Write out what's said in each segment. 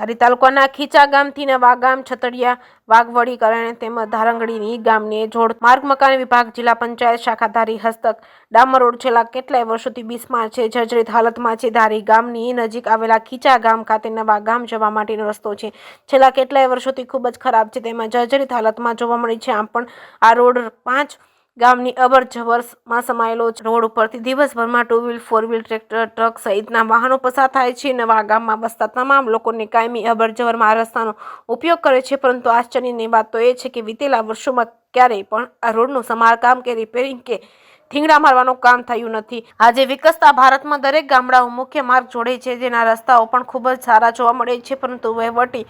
ધારી તાલુકાના ખીચા ગામથી નવા ગામ છતડિયા વાઘવડી કરણે તેમજ ધારંગડીની ગામને જોડ માર્ગ મકાન વિભાગ જિલ્લા પંચાયત શાખા ધારી હસ્તક ડામર રોડ છેલ્લા કેટલાય વર્ષોથી બિસ્માર છે, જર્જરિત હાલતમાં છે। ધારી ગામની નજીક આવેલા ખીચા ગામ ખાતે નવા ગામ જવા માટેનો રસ્તો છે, છેલ્લા કેટલાય વર્ષોથી ખૂબ જ ખરાબ છે, તેમાં જર્જરિત હાલતમાં જોવા મળી છે। આમ પણ આ રોડ 5 ગામની અવર જવરમાં સમાયેલો રોડ ઉપરથી દિવસભરમાં 2 વ્હીલ 4 વ્હીલ ટ્રેક્ટર ટ્રક સહિતના વાહનો પસાર થાય છે। નવા ગામમાં બસતા તમામ લોકોને કાયમી અવર જવરમાં આ રસ્તાનો ઉપયોગ કરે છે, પરંતુ આશ્ચર્યની વાત તો એ છે કે વિતેલા વર્ષોમાં ક્યારેય પણ આ રોડનું સમારકામ કે રિપેરિંગ કે થીંગડા મારવાનું કામ થયું નથી। આજે વિકસતા ભારતમાં દરેક ગામડાઓ મુખ્ય માર્ગ જોડે છે, જેના રસ્તાઓ પણ ખૂબ જ સારા જોવા મળે છે, પરંતુ વહીવટી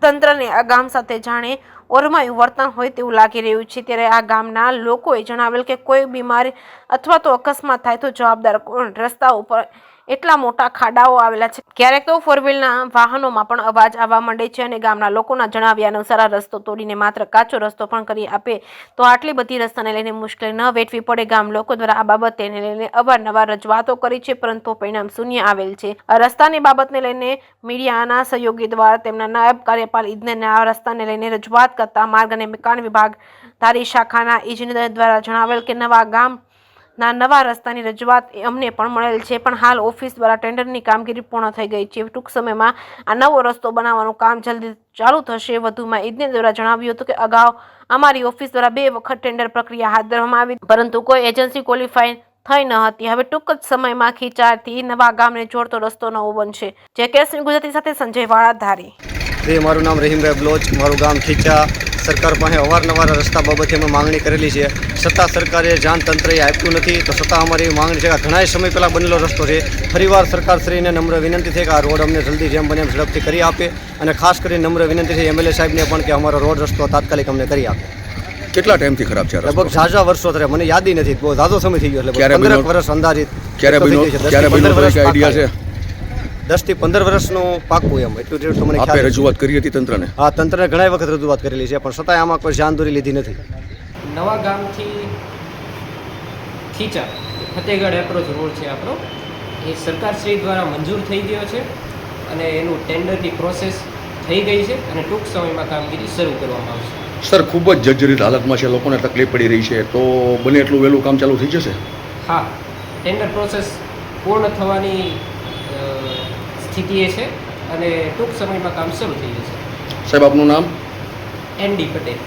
તંત્રને આ ગામ સાથે જાણે ઓરમાયું વર્તન હોય તેવું લાગી રહ્યું છે। ત્યારે આ ગામના લોકોએ જણાવેલ કે કોઈ બીમારી અથવા તો અકસ્માત થાય તો જવાબદાર કોણ? રસ્તા ઉપર એટલા મોટા ખાડાઓ આવેલા છે, ક્યારેક તો 4 વ્હીલના વાહનોમાં પણ અવાજ આવવા માંડે છે અને ગામના લોકોના જણાવ્યા અનુસાર આ રસ્તો તોડીને માત્ર કાચો રસ્તો પણ કરી આપે તો આટલી બધી રસ્તાને લઈને મુશ્કેલી ન વેઠવી પડે। ગામ લોકો દ્વારા આ બાબતને લઈને અવારનવાર રજૂઆતો કરી છે, પરંતુ પરિણામ શૂન્ય આવેલ છે। આ રસ્તાની બાબતને લઈને મીડિયાના સહયોગી દ્વારા તેમના નાયબ કાર્યપાલ ઇજનેરને આ રસ્તાને લઈને રજૂઆત કરતા માર્ગ અને મકાન વિભાગ ધારી શાખાના ઇજનેર દ્વારા જણાવેલ કે નવા ગામના નવા રસ્તાની રજૂઆત અમને પણ મળેલ છે, પણ હાલ ઓફિસ દ્વારા ટેન્ડરની કામગીરી પૂર્ણ થઈ ગઈ છે। ટૂંક સમયમાં આ નવો રસ્તો બનાવવાનું કામ જલ્દી ચાલુ થશે। વધુમાં ઇજનેર દ્વારા જણાવ્યું હતું કે અગાઉ અમારી ઓફિસ દ્વારા 2 વખત ટેન્ડર પ્રક્રિયા હાથ ધરવામાં આવી, પરંતુ કોઈ એજન્સી ક્વોલિફાઈ થઈ ન હતી। હવે ટૂંક જ સમયમાં ખીચાથી નવા ગામને જોડતો રસ્તો નવો બનશે। જે કેસની ગુજરાતી સાથે સંજય વાળા ધારી। મારું નામ રહીમભાઈ બ્લોચ, મારું ગામ ખીચા। સરકાર પાસે અવારનવાર રસ્તા બાબતે અમે માંગણી કરેલી છે, છતાં સરકારે જાણ તંત્રએ આપ્યું નથી। તો છતાં અમારી માંગણી છે કે ઘણા સમય પહેલાં બનેલો રસ્તો છે, ફરીવાર સરકારશ્રીને નમ્ર વિનંતી છે કે આ રોડ અમને જલ્દી જેમ બને એમ ઝડપથી કરી આપે, અને ખાસ કરીને નમ્ર વિનંતી છે MLA સાહેબને પણ કે અમારો રોડ રસ્તો તાત્કાલિક અમને કરી આપે। કેટલા ટાઈમથી ખરાબ છે? લગભગ ઝાઝા વર્ષો થયા, મને યાદ નથી, બહુ ઝાઝો સમય થઈ ગયો, એટલે 15 વર્ષ અંદાજિત। ક્યારે આઈડિયા છે? 10 થી 15 વર્ષનું પાકું એમ એટલું તો મને આપે રજૂઆત કરી હતી તંત્રને? હા, તંત્રને ઘણા વખત રજૂઆત કરેલી છે, પણ છતાંય આમાં કોઈ ધ્યાન દોરી લીધી નથી। નવા ગામથી ખીચા ફતેહગઢ એપ્રોચ રોડ છે આપણો, એ સરકારશ્રી દ્વારા મંજૂર થઈ ગયો છે અને એનું ટેન્ડરની પ્રોસેસ થઈ ગઈ છે અને ટૂંક સમયમાં કામગીરી શરૂ કરવામાં આવશે। સર, ખૂબ જ જર્જરિત હાલતમાં છે, લોકોને તકલીફ પડી રહી છે, તો બને એટલું વહેલું કામ ચાલુ થઈ જશે? હા, ટેન્ડર પ્રોસેસ પૂર્ણ થવાની સ્થિતિએ છે અને ટૂંક સમયમાં કામ શરૂ થઈ જશે। સાહેબ, આપનું નામ? ND પટેલ।